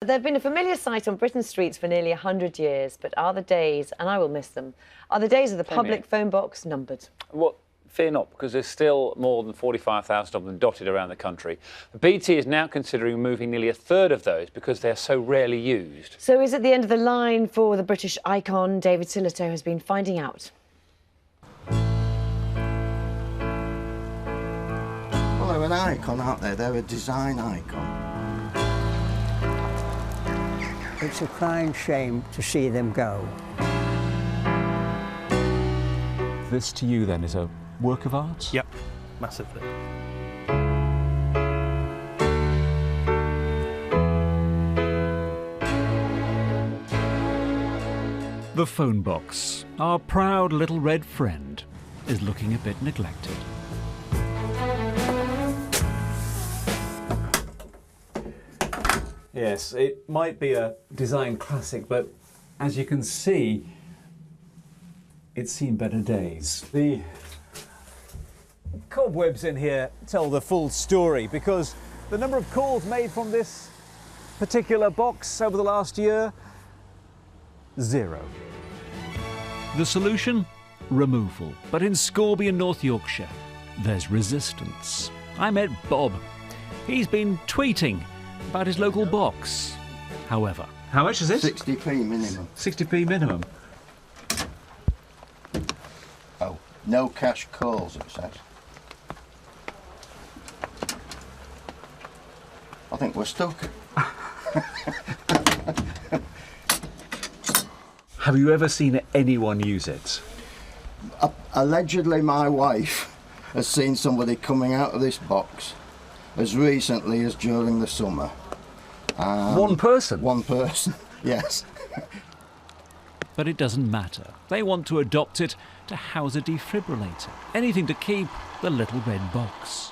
They've been a familiar sight on Britain's streets for nearly 100 years, but are the days, and I will miss them, are the days of the public phone box numbered? Well, fear not, because there's still more than 45,000 of them dotted around the country. The BT is now considering removing nearly a third of those because they're so rarely used. So is it the end of the line for the British icon? David Sillitoe has been finding out. Well, they're an icon, aren't they? They're a design icon. It's a crying shame to see them go. This to you then is a work of art? Yep, massively. The phone box, our proud little red friend, is looking a bit neglected. Yes, it might be a design classic, but as you can see, it's seen better days. The cobwebs in here tell the full story, because the number of calls made from this particular box over the last year, 0. The solution? Removal. But in Scalby in North Yorkshire, there's resistance. I met Bob. He's been tweeting about his local box. However, how much is it? 60p minimum. 60p minimum. Oh, no cash calls, it says. I think we're stuck. Have you ever seen anyone use it? Allegedly, my wife has seen somebody coming out of this box as recently as during the summer. One person? One person, yes. But it doesn't matter. They want to adopt it to house a defibrillator. Anything to keep the little red box.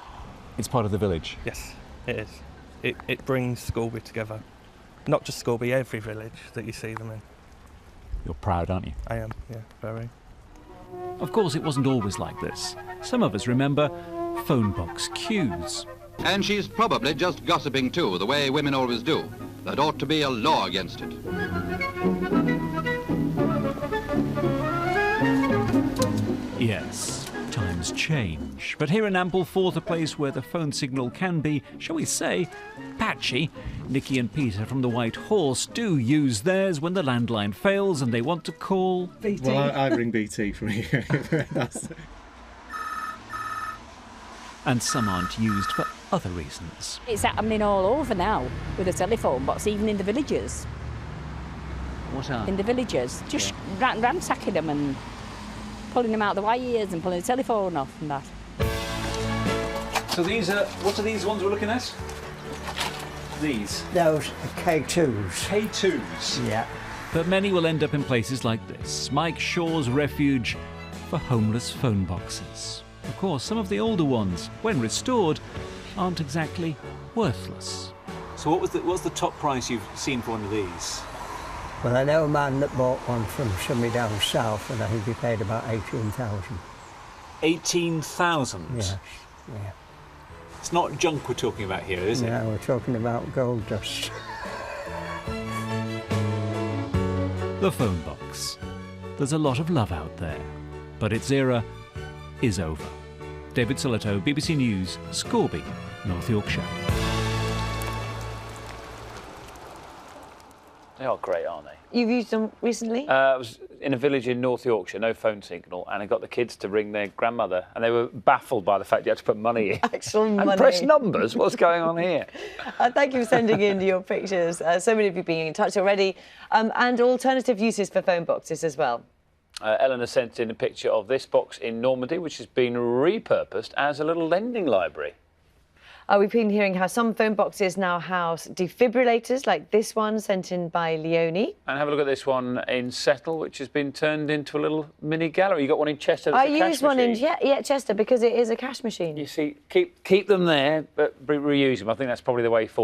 It's part of the village. Yes, it is. It brings Scalby together. Not just Scalby, every village that you see them in. You're proud, aren't you? I am, yeah, very. Of course, it wasn't always like this. Some of us remember phone box queues. And she's probably just gossiping too, the way women always do. There ought to be a law against it. Yes, times change. But here in Ampleforth, a place where the phone signal can be, shall we say, patchy, Nicky and Peter from the White Horse do use theirs when the landline fails and they want to call BT. Well, I ring BT from here. And some aren't used for other reasons. It's happening all over now with the telephone box, even in the villages. What are? In the villages, just ransacking them and pulling them out the wires and pulling the telephone off and that. So these are, what are these ones we're looking at? These? Those are K2s. K2s? Yeah. But many will end up in places like this, Mike Shaw's refuge for homeless phone boxes. Of course, some of the older ones, when restored, aren't exactly worthless. So what's the top price you've seen for one of these? Well, I know a man that bought one from somebody down south, and I think he paid about 18,000. 18,000? Yes, yeah. It's not junk we're talking about here, is it? No, we're talking about gold dust. The phone box. There's a lot of love out there, but its era is over. David Sillitoe, BBC News, Scalby, North Yorkshire. They are great, aren't they? You've used them recently? I was in a village in North Yorkshire, no phone signal, and I got the kids to ring their grandmother, and they were baffled by the fact you had to put money in. Actual money. And press numbers. What's going on here? Thank you for sending in your pictures. So many of you being in touch already. And alternative uses for phone boxes as well. Eleanor sent in a picture of this box in Normandy, which has been repurposed as a little lending library. We've been hearing how some phone boxes now house defibrillators, like this one sent in by Leonie. And have a look at this one in Settle, which has been turned into a little mini gallery. You got one in Chester. I used one in Chester because it is a cash machine. You see, keep them there, but reuse them. I think that's probably the way forward.